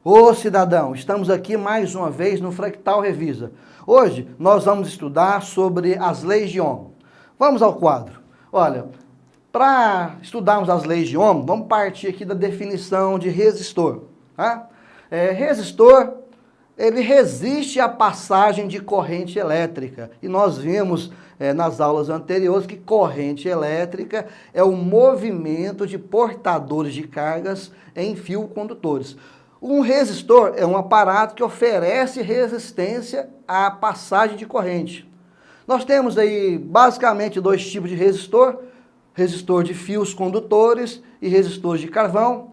Ô cidadão, estamos aqui mais uma vez no Fractal Revisa. Hoje nós vamos estudar sobre as leis de Ohm. Vamos ao quadro. Olha, para estudarmos as leis de Ohm, vamos partir aqui da definição de resistor. Tá? Resistor, ele resiste à passagem de corrente elétrica. E nós vimos nas aulas anteriores que corrente elétrica é o movimento de portadores de cargas em fio condutores. Um resistor é um aparato que oferece resistência à passagem de corrente. Nós temos aí basicamente dois tipos de resistor: resistor de fios condutores e resistor de carvão.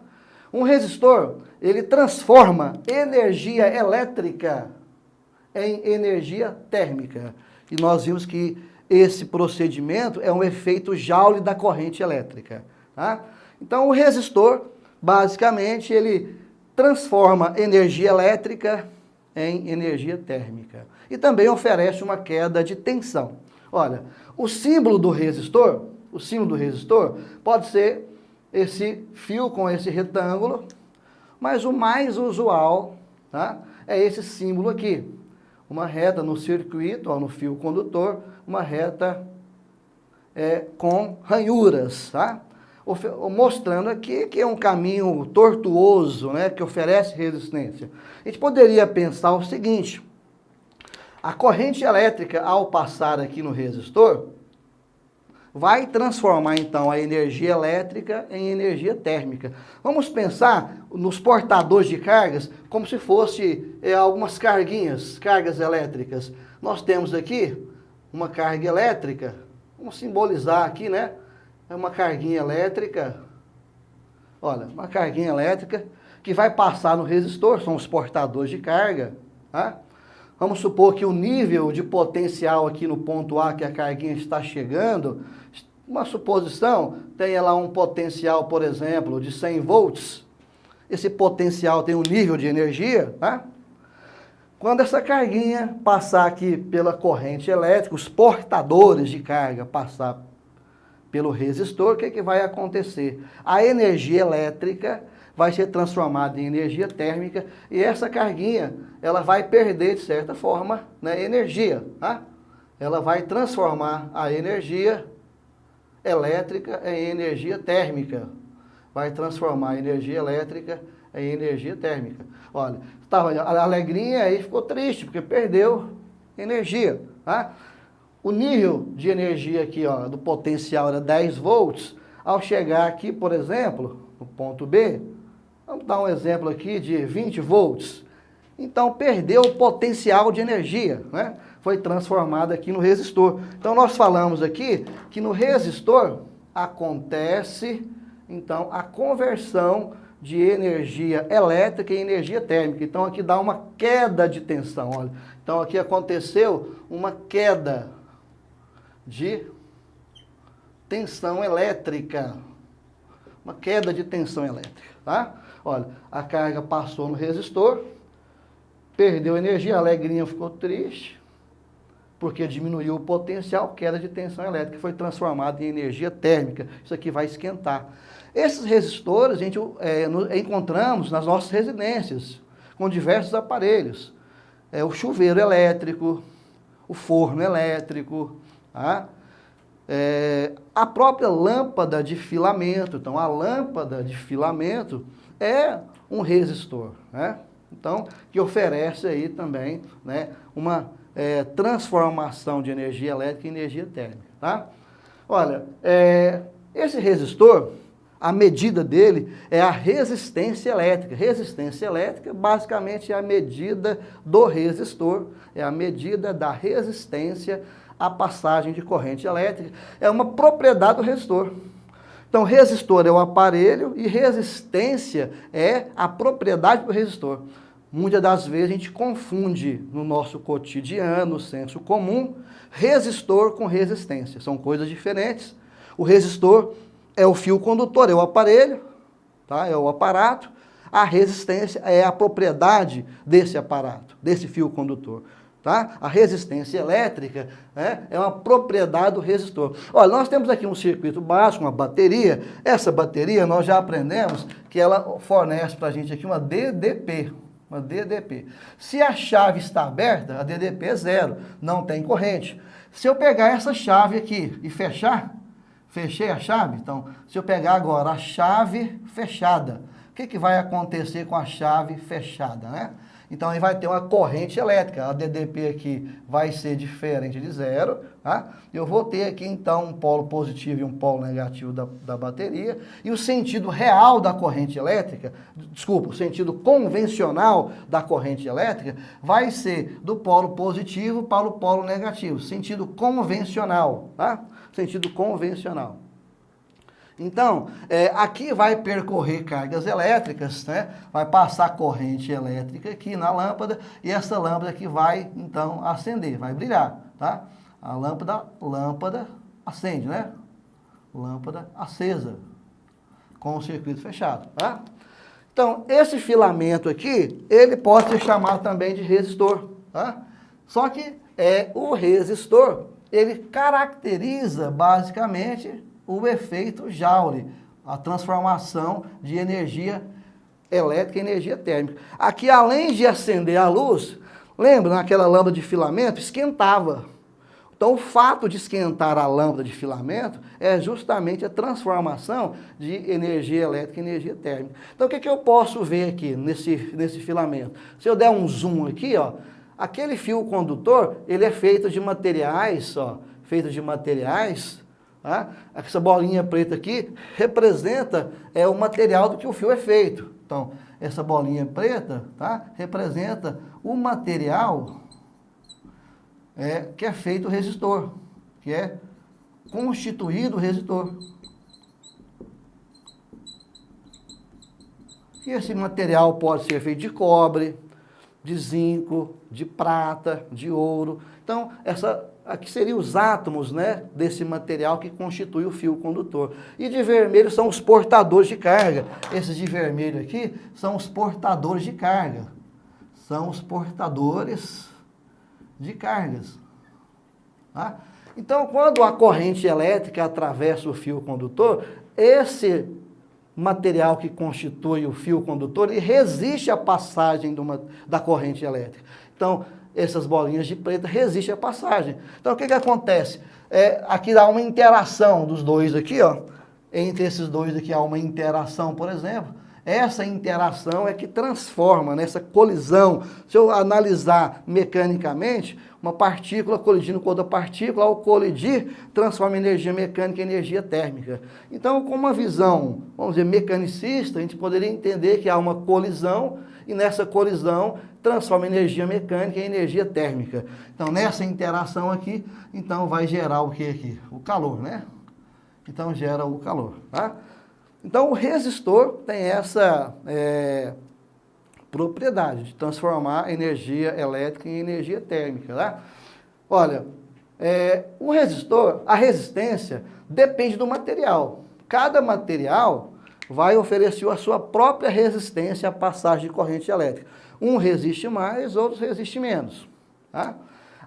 Um resistor, ele transforma energia elétrica em energia térmica. E nós vimos que esse procedimento é um efeito Joule da corrente elétrica. Tá? Então, o resistor, basicamente, ele transforma energia elétrica em energia térmica. E também oferece uma queda de tensão. Olha, o símbolo do resistor pode ser esse fio com esse retângulo, mas o mais usual, tá, é esse símbolo aqui. Uma reta no circuito, ó, no fio condutor, uma reta com ranhuras, tá? Mostrando aqui que é um caminho tortuoso, né, que oferece resistência. A gente poderia pensar o seguinte: a corrente elétrica, ao passar aqui no resistor, vai transformar então a energia elétrica em energia térmica. Vamos pensar nos portadores de cargas como se fosse algumas cargas elétricas. Nós temos aqui uma carga elétrica, vamos simbolizar aqui, né? É uma carguinha elétrica, olha, uma carguinha elétrica que vai passar no resistor, são os portadores de carga, tá? Vamos supor que o nível de potencial aqui no ponto A que a carguinha está chegando, uma suposição, tenha lá um potencial, por exemplo, de 100 volts. Esse potencial tem um nível de energia, tá? Quando essa carguinha passar aqui pela corrente elétrica, os portadores de carga passar pelo resistor, o que vai acontecer? A energia elétrica vai ser transformada em energia térmica e essa carguinha, ela vai perder, de certa forma, né, energia. Tá? Ela vai transformar a energia elétrica em energia térmica. Vai transformar a energia elétrica em energia térmica. Olha, estava alegrinha e ficou triste, porque perdeu energia. Tá? O nível de energia aqui, ó, do potencial era 10 volts. Ao chegar aqui, por exemplo, no ponto B, vamos dar um exemplo aqui de 20 volts. Então, perdeu o potencial de energia, né? Foi transformado aqui no resistor. Então, nós falamos aqui que no resistor acontece, então, a conversão de energia elétrica em energia térmica. Então, aqui dá uma queda de tensão, olha. Então, aqui aconteceu uma queda de tensão elétrica. Uma queda de tensão elétrica, tá? Olha, a carga passou no resistor, perdeu energia, a alegrinha ficou triste, porque diminuiu o potencial, queda de tensão elétrica, foi transformada em energia térmica. Isso aqui vai esquentar. Esses resistores a gente encontramos nas nossas residências, com diversos aparelhos. O chuveiro elétrico, o forno elétrico, tá? A própria lâmpada de filamento. Então, a lâmpada de filamento é um resistor, né? Então, que oferece aí também, né, uma transformação de energia elétrica em energia térmica, tá? Olha, esse resistor, a medida dele é a resistência elétrica. Resistência elétrica, basicamente, é a medida do resistor, é a medida da resistência à passagem de corrente elétrica. É uma propriedade do resistor. Então, resistor é o aparelho e resistência é a propriedade do resistor. Muitas das vezes a gente confunde no nosso cotidiano, no senso comum, resistor com resistência. São coisas diferentes. O resistor é o fio condutor, é o aparelho, tá? É o aparato. A resistência é a propriedade desse aparato, desse fio condutor. Tá? A resistência elétrica, né, é uma propriedade do resistor. Olha, nós temos aqui um circuito básico, uma bateria. Essa bateria nós já aprendemos que ela fornece para a gente aqui uma DDP. uma DDP. Se a chave está aberta, a DDP é zero, não tem corrente. Se eu pegar essa chave aqui e fechar, fechei a chave, então, se eu pegar agora a chave fechada, o que vai acontecer com a chave fechada, né? Então, aí vai ter uma corrente elétrica. A DDP aqui vai ser diferente de zero, tá? Eu vou ter aqui, então, um polo positivo e um polo negativo da bateria. E o sentido real da corrente elétrica, desculpa, o sentido convencional da corrente elétrica, vai ser do polo positivo para o polo negativo. Sentido convencional, tá? Sentido convencional. Então, aqui vai percorrer cargas elétricas, né? Vai passar corrente elétrica aqui na lâmpada e essa lâmpada aqui vai, então, acender, vai brilhar, tá? A lâmpada acende, né? Lâmpada acesa, com o circuito fechado, tá? Então, esse filamento aqui, ele pode ser chamado também de resistor, tá? Só que o resistor, ele caracteriza basicamente o efeito Joule, a transformação de energia elétrica em energia térmica. Aqui, além de acender a luz, lembra, naquela lâmpada de filamento, esquentava. Então, o fato de esquentar a lâmpada de filamento é justamente a transformação de energia elétrica em energia térmica. Então, o que eu posso ver aqui nesse filamento? Se eu der um zoom aqui, ó, aquele fio condutor, ele é feito de materiais, ó, tá? Essa bolinha preta aqui representa o material do que o fio é feito. Então, essa bolinha preta, tá? Representa o material que é feito o resistor, que é constituído o resistor. E esse material pode ser feito de cobre, de zinco, de prata, de ouro. Então, aqui seriam os átomos, né, desse material que constitui o fio condutor. E de vermelho são os portadores de carga. Esses de vermelho aqui são os portadores de carga. São os portadores de cargas. Tá? Então, quando a corrente elétrica atravessa o fio condutor, esse material que constitui o fio condutor, ele resiste à passagem da corrente elétrica. Então, essas bolinhas de preta resistem à passagem. Então, o que acontece? Aqui há uma interação dos dois aqui, ó. Entre esses dois aqui há uma interação, por exemplo. Essa interação é que transforma nessa colisão. Se eu analisar mecanicamente, uma partícula colidindo com outra partícula, ao colidir, transforma energia mecânica em energia térmica. Então, com uma visão, vamos dizer, mecanicista, a gente poderia entender que há uma colisão e nessa colisão transforma energia mecânica em energia térmica. Então, nessa interação aqui, então vai gerar o que aqui? O calor, né? Então, gera o calor, tá? Então, o resistor tem essa propriedade de transformar energia elétrica em energia térmica, tá? Olha, o resistor, a resistência depende do material. Cada material vai oferecer a sua própria resistência à passagem de corrente elétrica. Um resiste mais, outros resistem menos, tá?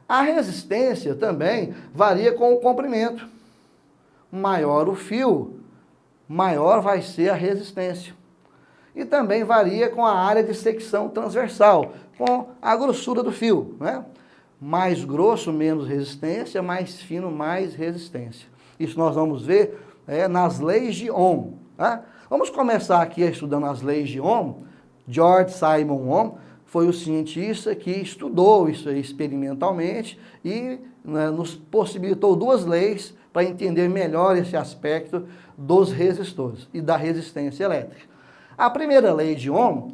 A resistência também varia com o comprimento. Maior o fio, maior vai ser a resistência. E também varia com a área de secção transversal, com a grossura do fio, né? Mais grosso, menos resistência, mais fino, mais resistência. Isso nós vamos ver nas leis de Ohm, tá? Vamos começar aqui estudando as leis de Ohm. George Simon Ohm foi o cientista que estudou isso aí experimentalmente e, né, nos possibilitou duas leis para entender melhor esse aspecto dos resistores e da resistência elétrica. A primeira lei de Ohm,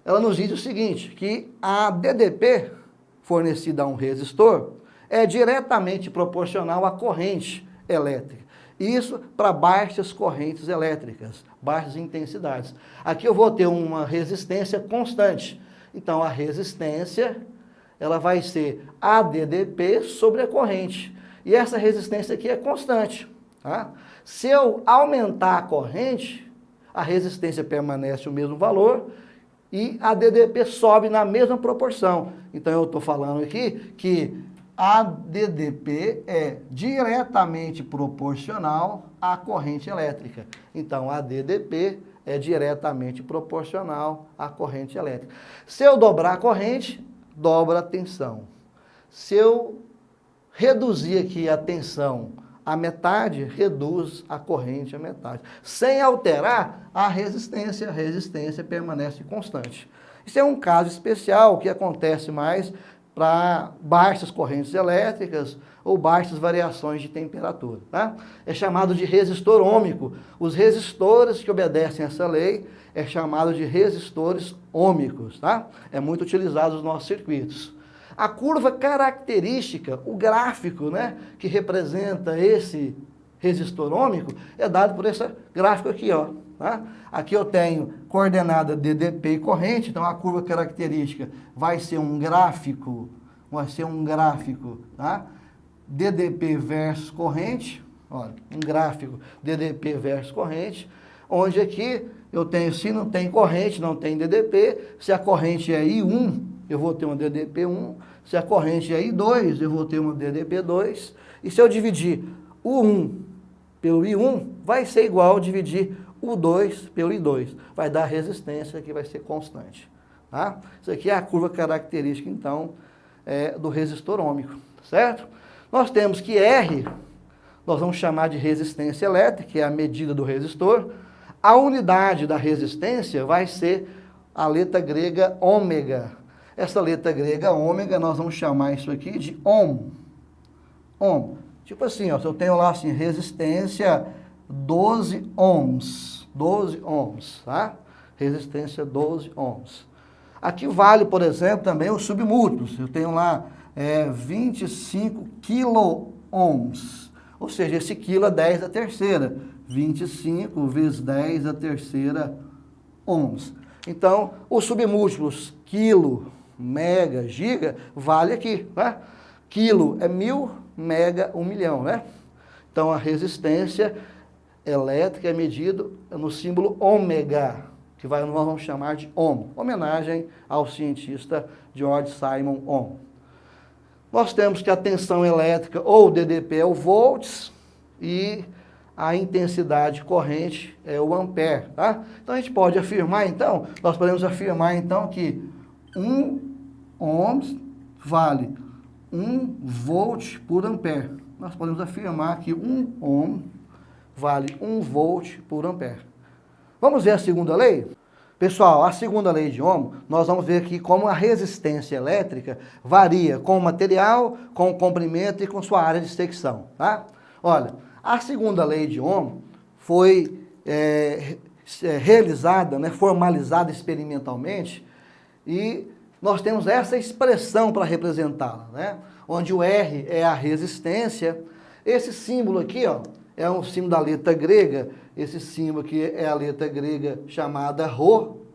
ela nos diz o seguinte, que a DDP fornecida a um resistor é diretamente proporcional à corrente elétrica. Isso para baixas correntes elétricas, baixas intensidades. Aqui eu vou ter uma resistência constante. Então, a resistência, ela vai ser a DDP sobre a corrente. E essa resistência aqui é constante, tá? Se eu aumentar a corrente, a resistência permanece o mesmo valor e a DDP sobe na mesma proporção. Então, eu estou falando aqui que a DDP é diretamente proporcional à corrente elétrica. Então, a DDP é diretamente proporcional à corrente elétrica. Se eu dobrar a corrente, dobra a tensão. Se eu reduzir aqui a tensão à metade, reduz a corrente à metade. Sem alterar a resistência permanece constante. Isso é um caso especial que acontece mais para baixas correntes elétricas ou baixas variações de temperatura. Tá? É chamado de resistor ôhmico. Os resistores que obedecem a essa lei é chamado de resistores ôhmicos. Tá? É muito utilizado nos nossos circuitos. A curva característica, o gráfico, né, que representa esse resistor ôhmico, é dado por esse gráfico aqui, ó. Tá? Aqui eu tenho coordenada DDP e corrente, então a curva característica vai ser um gráfico, tá? DDP versus corrente, olha, um gráfico DDP versus corrente, onde aqui eu tenho, se não tem corrente, não tem DDP, se a corrente é I1, eu vou ter uma DDP1, se a corrente é I2, eu vou ter uma DDP2, e se eu dividir o 1 pelo I1, vai ser igual a dividir o 2 pelo I2. Vai dar resistência que vai ser constante. Tá? Isso aqui é a curva característica, então, do resistor ôhmico, certo? Nós temos que R, nós vamos chamar de resistência elétrica, que é a medida do resistor. A unidade da resistência vai ser a letra grega ômega. Essa letra grega ômega, nós vamos chamar isso aqui de ohm. Ohm. Tipo assim, ó, se eu tenho lá assim, resistência 12 ohms. 12 ohms, tá? Resistência 12 ohms. Aqui vale, por exemplo, também os submúltiplos. Eu tenho lá 25 quilo-ohms. Ou seja, esse quilo é 10 a terceira. 25 vezes 10 a terceira ohms. Então, os submúltiplos quilo, mega, giga, vale aqui, né? Quilo é 1000, mega 1 milhão, né? Então, a resistência elétrica é medida no símbolo ômega, que nós vamos chamar de ohm, homenagem ao cientista George Simon Ohm. Nós temos que a tensão elétrica, ou DDP, é o volts, e a intensidade corrente é o ampere, tá? Então, a gente pode afirmar, então, nós podemos afirmar, então, que 1 ohms vale 1 volt por ampere. Nós podemos afirmar que 1 ohm vale 1 volt por ampere. Vamos ver a segunda lei? Pessoal, a segunda lei de Ohm, nós vamos ver aqui como a resistência elétrica varia com o material, com o comprimento e com sua área de secção, tá? Olha, a segunda lei de Ohm foi realizada, né, formalizada experimentalmente, e nós temos essa expressão para representá-la, né? Onde o R é a resistência. Esse símbolo aqui, ó, é um símbolo da letra grega. Esse símbolo aqui é a letra grega chamada Rho,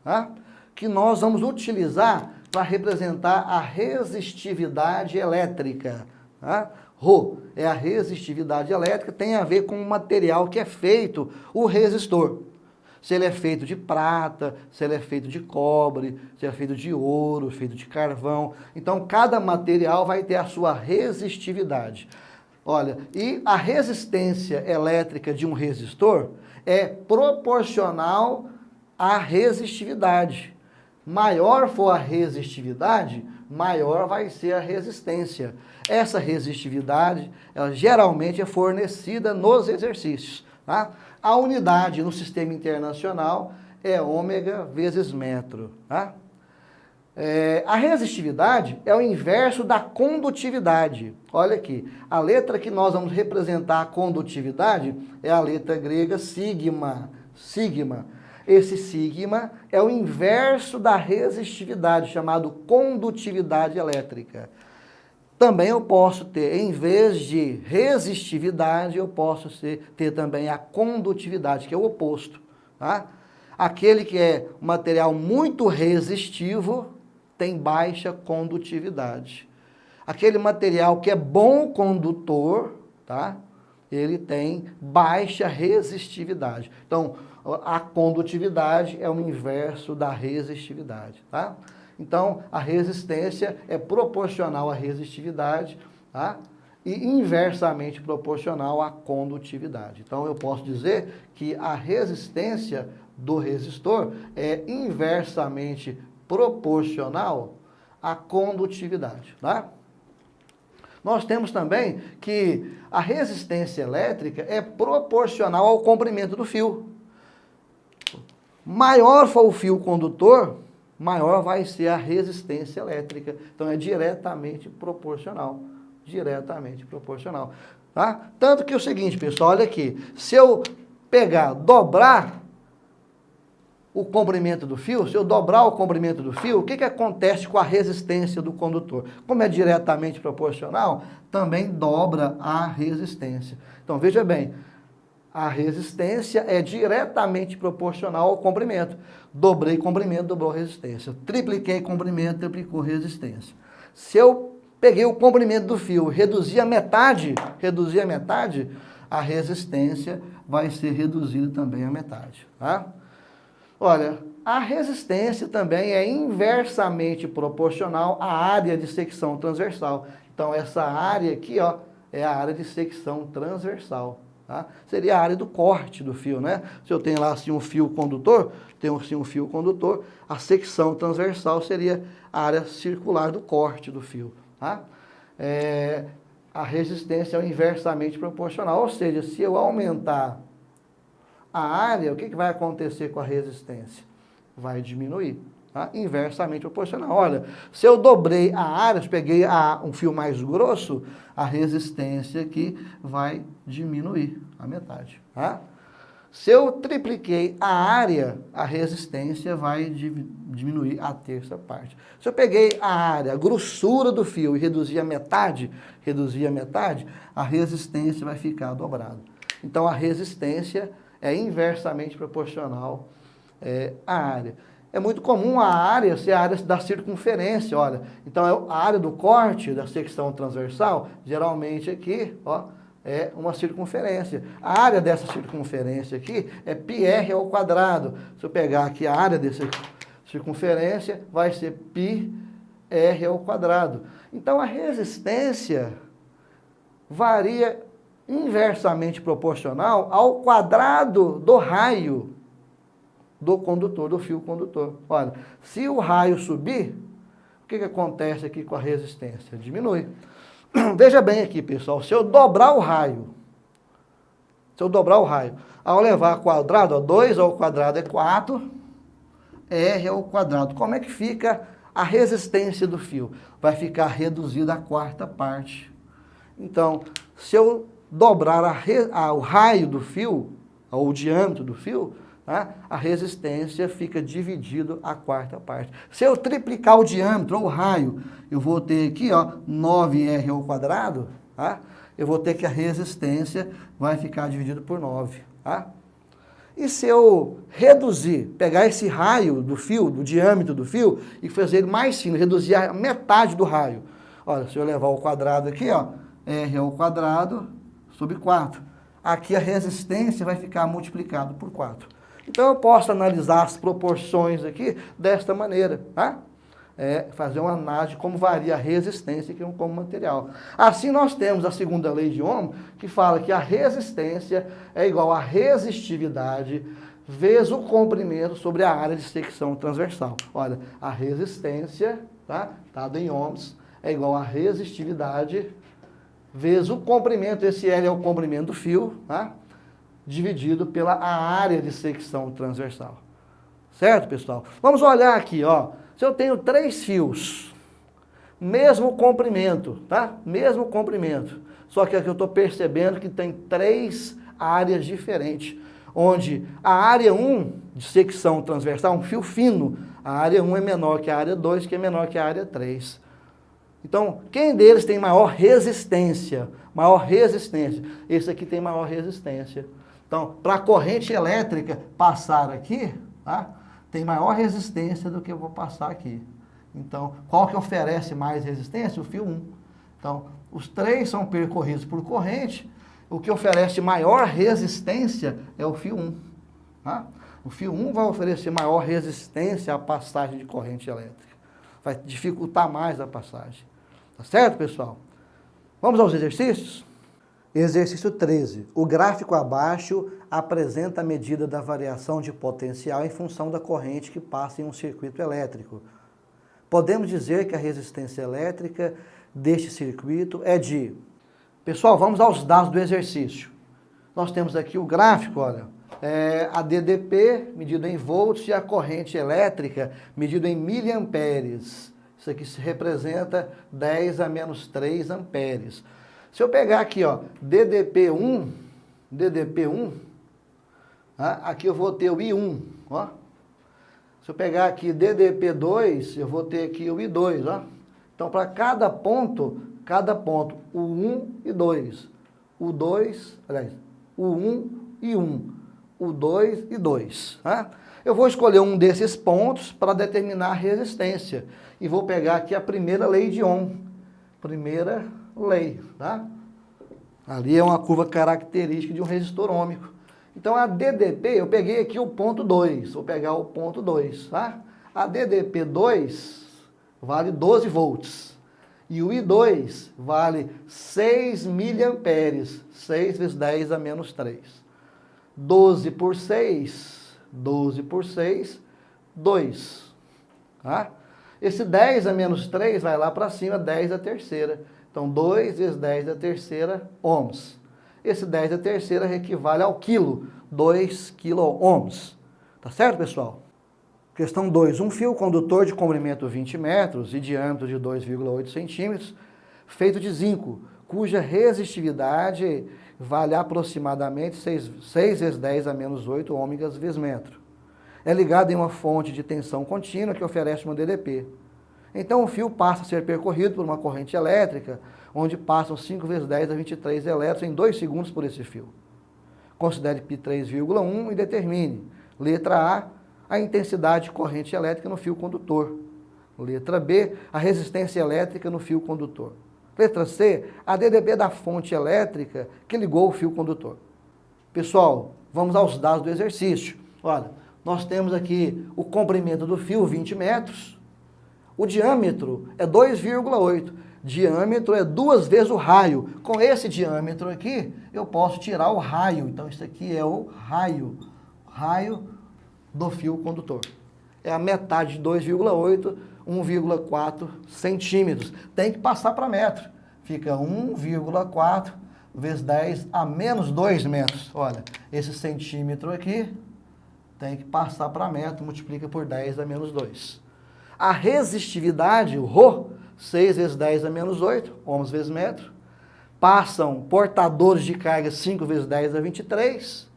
tá? Que nós vamos utilizar para representar a resistividade elétrica. Tá? Rho é a resistividade elétrica, tem a ver com o material que é feito o resistor. Se ele é feito de prata, se ele é feito de cobre, se ele é feito de ouro, feito de carvão. Então, cada material vai ter a sua resistividade. Olha, e a resistência elétrica de um resistor é proporcional à resistividade. Maior for a resistividade, maior vai ser a resistência. Essa resistividade, ela geralmente é fornecida nos exercícios, tá? A unidade no sistema internacional é ômega vezes metro, tá? A resistividade é o inverso da condutividade. Olha aqui, a letra que nós vamos representar a condutividade é a letra grega sigma. Sigma. Esse sigma é o inverso da resistividade, chamado condutividade elétrica. Também eu posso ter, em vez de resistividade, eu posso ter também a condutividade, que é o oposto. Tá? Aquele que é um material muito resistivo tem baixa condutividade. Aquele material que é bom condutor, tá? Ele tem baixa resistividade. Então, a condutividade é o inverso da resistividade, tá? Então, a resistência é proporcional à resistividade, tá? E inversamente proporcional à condutividade. Então, eu posso dizer que a resistência do resistor é inversamente proporcional à condutividade, tá? Nós temos também que a resistência elétrica é proporcional ao comprimento do fio. Maior for o fio condutor, maior vai ser a resistência elétrica. Então é diretamente proporcional. Diretamente proporcional. Tá? Tanto que é o seguinte, pessoal, olha aqui. Se eu dobrar o comprimento do fio, se eu dobrar o comprimento do fio, o que acontece com a resistência do condutor? Como é diretamente proporcional, também dobra a resistência. Então veja bem, a resistência é diretamente proporcional ao comprimento. Dobrei comprimento, dobrou resistência. Tripliquei comprimento, triplicou resistência. Se eu peguei o comprimento do fio, reduzi a metade, a resistência vai ser reduzida também a metade, tá? Olha, a resistência também é inversamente proporcional à área de secção transversal. Então, essa área aqui, ó, é a área de secção transversal. Tá? Seria a área do corte do fio, né? Se eu tenho lá assim um fio condutor, a secção transversal seria a área circular do corte do fio. Tá? A resistência é inversamente proporcional, ou seja, se eu aumentar a área, o que vai acontecer com a resistência? Vai diminuir, tá? Inversamente proporcional. Olha, se eu dobrei a área, se peguei um fio mais grosso, a resistência aqui vai diminuir a metade, tá? Se eu tripliquei a área, a resistência vai diminuir a terça parte. Se eu peguei a área, a grossura do fio e reduzir a metade, a resistência vai ficar dobrada. Então, a resistência é inversamente proporcional à área. É muito comum a área ser a área da circunferência, olha. Então, a área do corte da secção transversal, geralmente aqui, ó, é uma circunferência. A área dessa circunferência aqui é πr ao quadrado. Se eu pegar aqui a área dessa circunferência, vai ser πr ao quadrado. Então, a resistência varia inversamente proporcional ao quadrado do raio do condutor, do fio condutor. Olha, se o raio subir, o que acontece aqui com a resistência? Diminui. Veja bem aqui, pessoal, se eu dobrar o raio, ao levar ao quadrado, ó, 2 ao quadrado é 4, R ao quadrado. Como é que fica a resistência do fio? Vai ficar reduzida à quarta parte. Então, se eu dobrar o raio do fio, ou o diâmetro do fio, tá? A resistência fica dividido à quarta parte. Se eu triplicar o diâmetro ou o raio, eu vou ter aqui, ó, 9R ao quadrado, tá? Eu vou ter que a resistência vai ficar dividida por 9, tá? E se eu reduzir, pegar esse raio do fio, do diâmetro do fio, e fazer ele mais fino, reduzir a metade do raio. Olha, se eu levar o quadrado aqui, ó, R ao quadrado sobre 4. Aqui a resistência vai ficar multiplicado por 4. Então eu posso analisar as proporções aqui desta maneira, tá? Fazer uma análise de como varia a resistência aqui como material. Assim nós temos a segunda lei de Ohm, que fala que a resistência é igual a resistividade vezes o comprimento sobre a área de secção transversal. Olha, a resistência, tá? Dado em ohms, é igual a resistividade vezes o comprimento, esse L é o comprimento do fio, tá? Dividido pela área de secção transversal. Certo, pessoal? Vamos olhar aqui, ó. Se eu tenho 3 fios, mesmo comprimento, tá? Mesmo comprimento. Só que aqui eu estou percebendo que tem 3 áreas diferentes. Onde a área 1 de secção transversal, um fio fino, a área 1 é menor que a área 2, que é menor que a área 3. Então, quem deles tem maior resistência? Maior resistência. Esse aqui tem maior resistência. Então, para a corrente elétrica passar aqui, tá? Tem maior resistência do que eu vou passar aqui. Então, qual que oferece mais resistência? O fio 1. Então, os 3 são percorridos por corrente. O que oferece maior resistência é o fio 1. Tá? O fio 1 vai oferecer maior resistência à passagem de corrente elétrica. Vai dificultar mais a passagem. Tá certo, pessoal? Vamos aos exercícios? Exercício 13. O gráfico abaixo apresenta a medida da variação de potencial em função da corrente que passa em um circuito elétrico. Podemos dizer que a resistência elétrica deste circuito é de... Pessoal, vamos aos dados do exercício. Nós temos aqui o gráfico, olha, a DDP medida em volts e a corrente elétrica medida em miliamperes. Isso aqui se representa 10 a menos 3 amperes. Se eu pegar aqui, ó, DDP1, aqui eu vou ter o I1, ó. Se eu pegar aqui DDP2, eu vou ter aqui o I2, ó. Então, para cada ponto, o 1 e 2. O 2, aliás, o 1 e 1. O 2 e 2, tá? Eu vou escolher um desses pontos para determinar a resistência. E vou pegar aqui a primeira lei de Ohm. Primeira lei, tá? Ali é uma curva característica de um resistor ôhmico. Então, a DDP, eu peguei aqui o ponto 2, vou pegar o ponto 2, tá? A DDP 2 vale 12 volts. E o I2 vale 6 miliamperes, 6 vezes 10 a menos 3. 12 por 6, 2. Tá? Esse 10 a menos 3 vai lá para cima, 10 a terceira. Então, 2 vezes 10 a terceira ohms. Esse 10 a terceira equivale ao quilo, 2 quilo-ohms. Tá certo, pessoal? Questão 2. Um fio condutor de comprimento 20 metros e diâmetro de 2,8 centímetros, feito de zinco, cuja resistividade vale aproximadamente 6 vezes 10 a menos 8 ômegas vezes metro. É ligado em uma fonte de tensão contínua que oferece uma DDP. Então o fio passa a ser percorrido por uma corrente elétrica, onde passam 5 vezes 10 a 23 elétrons em 2 segundos por esse fio. Considere π 3,1 e determine, letra A intensidade de corrente elétrica no fio condutor. Letra B, a resistência elétrica no fio condutor. Letra C, a DDP da fonte elétrica que ligou o fio condutor. Pessoal, vamos aos dados do exercício. Olha, nós temos aqui o comprimento do fio, 20 metros. O diâmetro é 2,8. Diâmetro é 2 vezes o raio. Com esse diâmetro aqui, eu posso tirar o raio. Então, isso aqui é o raio do fio condutor. É a metade de 2,8, 1,4 centímetros. Tem que passar para metro. Fica 1,4 vezes 10 a menos 2 metros. Olha, esse centímetro aqui tem que passar para metro, multiplica por 10 a menos 2. A resistividade, o Rho, 6 vezes 10 a menos 8, ohms vezes metro. Passam portadores de carga 5 vezes 10 a 23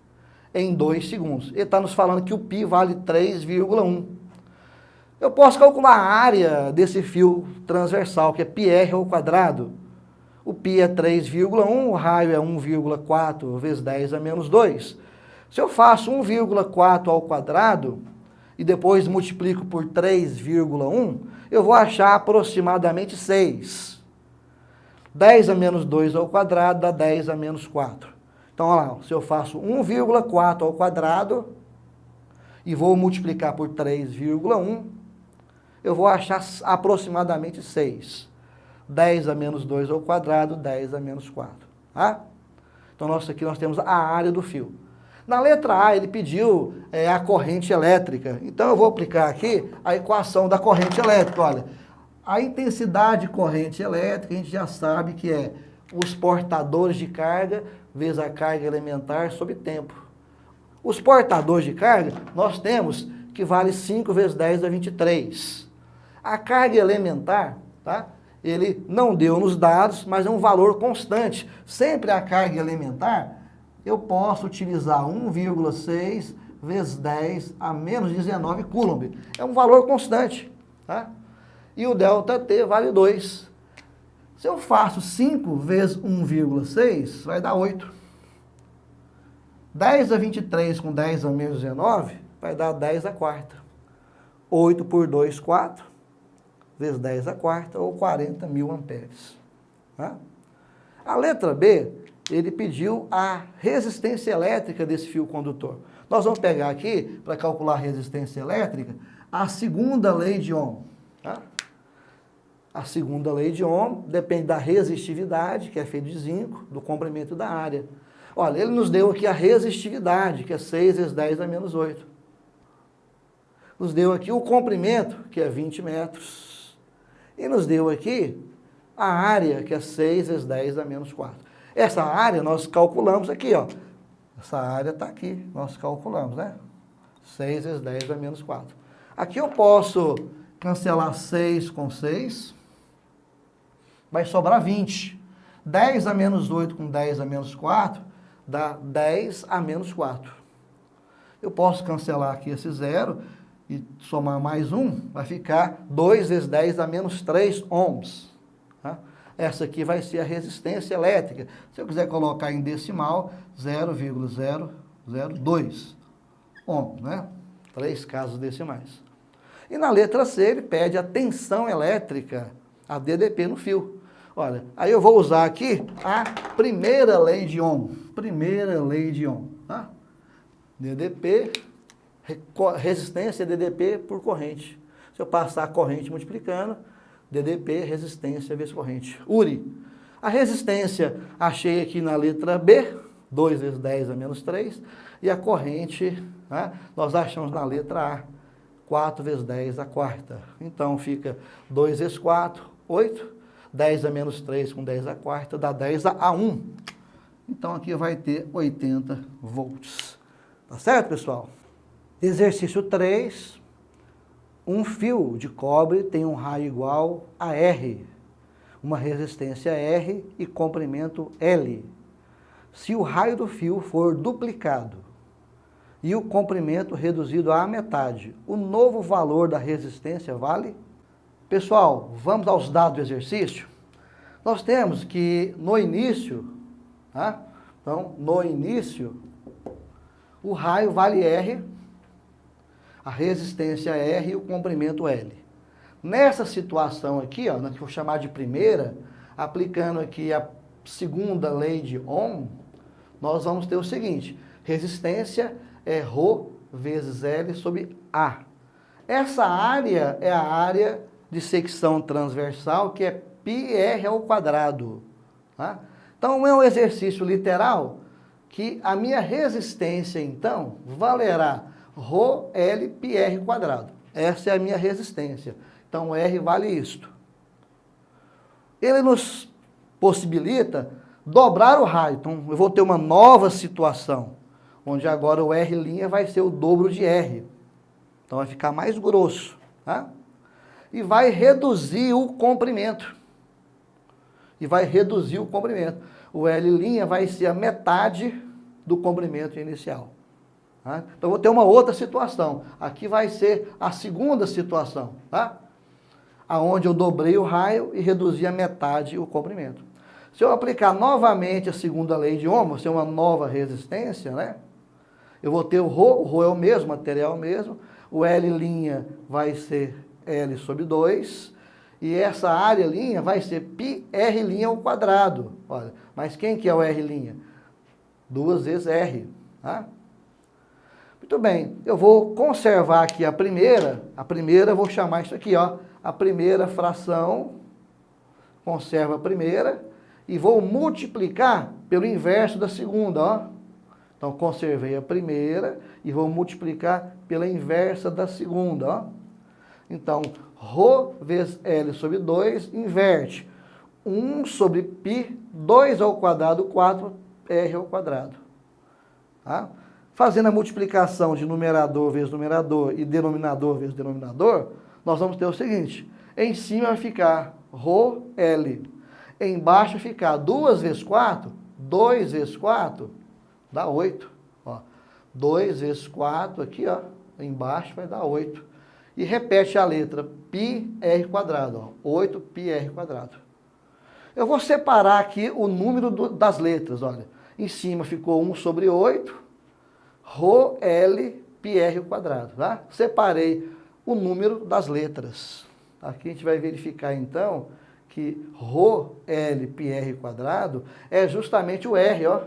em 2 segundos. Ele está nos falando que o π vale 3,1. Eu posso calcular a área desse fio transversal, que é πr ao quadrado. O π é 3,1, o raio é 1,4 vezes 10 a menos 2. Se eu faço 1,4 ao quadrado e depois multiplico por 3,1, eu vou achar aproximadamente 6. 10 a menos 2 ao quadrado dá 10 a menos 4. Então, olha lá, se eu faço 1,4 ao quadrado e vou multiplicar por 3,1, eu vou achar aproximadamente 6. 10 a menos 2 ao quadrado, 10 a menos 4. Tá? Então, aqui nós temos a área do fio. Na letra A, ele pediu a corrente elétrica. Então, eu vou aplicar aqui a equação da corrente elétrica. Olha, a intensidade de corrente elétrica, a gente já sabe que é os portadores de carga vezes a carga elementar sobre tempo. Os portadores de carga, nós temos que vale 5 vezes 10 a 23. A carga elementar, tá? Ele não deu nos dados, mas é um valor constante. Sempre a carga elementar, eu posso utilizar 1,6 vezes 10 a menos 19 coulomb. É um valor constante, tá? E o ΔT vale 2. Se eu faço 5 vezes 1,6, vai dar 8. 10 a 23 com 10 a menos 19, vai dar 10 a quarta. 8 por 2, 4, vezes 10 a quarta, ou 40 mil amperes. Tá? A letra B, ele pediu a resistência elétrica desse fio condutor. Nós vamos pegar aqui, para calcular a resistência elétrica, a segunda lei de Ohm. Tá? A segunda lei de Ohm depende da resistividade, que é feita de zinco, do comprimento da área. Olha, ele nos deu aqui a resistividade, que é 6 vezes 10 a menos 8. Nos deu aqui o comprimento, que é 20 metros. E nos deu aqui a área, que é 6 vezes 10 a menos 4. Essa área nós calculamos aqui, ó. Essa área está aqui, nós calculamos, né? 6 vezes 10 a menos 4. Aqui eu posso cancelar 6 com 6. Vai sobrar 20. 10 a menos 8 com 10 a menos 4 dá 10 a menos 4. Eu posso cancelar aqui esse zero e somar mais 1, vai ficar 2 vezes 10 a menos 3 ohms. Tá? Essa aqui vai ser a resistência elétrica. Se eu quiser colocar em decimal, 0,002 ohms, né? 3 casas decimais. E na letra C, ele pede a tensão elétrica, a DDP no fio. Olha, aí eu vou usar aqui a primeira lei de Ohm. Primeira lei de Ohm. Tá? DDP, resistência DDP por corrente. Se eu passar a corrente multiplicando, DDP, resistência vezes corrente. URI. A resistência achei aqui na letra B, 2 vezes 10 a menos 3. E a corrente, né, nós achamos na letra A, 4 vezes 10 a quarta. Então fica 2 vezes 4, 8. 10 a menos 3 com 10 a quarta dá 10 a 1. Então aqui vai ter 80 volts. Tá certo, pessoal? Exercício 3. Um fio de cobre tem um raio igual a R, uma resistência R e comprimento L. Se o raio do fio for duplicado e o comprimento reduzido à metade, o novo valor da resistência vale? Pessoal, vamos aos dados do exercício? Nós temos que no início, tá? Então, no início, o raio vale R, a resistência R e o comprimento L. Nessa situação aqui, ó, que eu vou chamar de primeira, aplicando aqui a segunda lei de Ohm, nós vamos ter o seguinte: resistência é ρ vezes L sobre A. Essa área é a área de secção transversal, que é πr ao quadrado. Tá? Então, é um exercício literal que a minha resistência, então, valerá ρl πr quadrado. Essa é a minha resistência. Então, R vale isto. Ele nos possibilita dobrar o raio. Então, eu vou ter uma nova situação, onde agora o R' vai ser o dobro de R. Então, vai ficar mais grosso. Tá? E vai reduzir o comprimento. O L' vai ser a metade do comprimento inicial. Tá? Então, vou ter uma outra situação. Aqui vai ser a segunda situação, tá? Aonde eu dobrei o raio e reduzi a metade o comprimento. Se eu aplicar novamente a segunda lei de Ohm, se é uma nova resistência, né? Eu vou ter o ρ é o mesmo, material é o mesmo, o L' vai ser L sobre 2, e essa área' vai ser πr' ao quadrado. Olha, mas quem que é o R'? 2 vezes R, tá? Muito bem, eu vou conservar aqui a primeira eu vou chamar isso aqui, ó, a primeira fração, conserva a primeira, e vou multiplicar pelo inverso da segunda, ó. Então, conservei a primeira e vou multiplicar pela inversa da segunda, ó. Então, ρ vezes L sobre 2, inverte. 1 sobre π, 2 ao quadrado, 4, R ao quadrado. Tá? Fazendo a multiplicação de numerador vezes numerador e denominador vezes denominador, nós vamos ter o seguinte: em cima vai ficar ρl, embaixo vai ficar 2 vezes 4, 2 vezes 4, dá 8. Ó, 2 vezes 4 aqui, ó, embaixo vai dar 8. E repete a letra πr quadrado, ó, 8πr quadrado. Eu vou separar aqui o número das letras, olha. Em cima ficou 1 sobre 8, ρl πr quadrado, tá? Separei o número das letras. Aqui a gente vai verificar então que ρl πr quadrado é justamente o R, ó.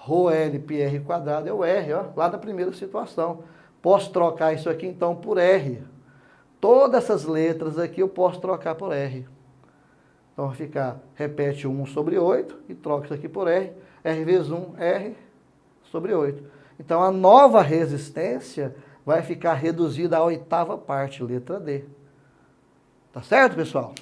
ρl πr quadrado é o R, ó, lá da primeira situação. Posso trocar isso aqui então por R. Todas essas letras aqui eu posso trocar por R. Então vai ficar, repete 1 sobre 8 e troca isso aqui por R. R vezes 1, R sobre 8. Então a nova resistência vai ficar reduzida à 8ª parte, letra D. Tá certo, pessoal?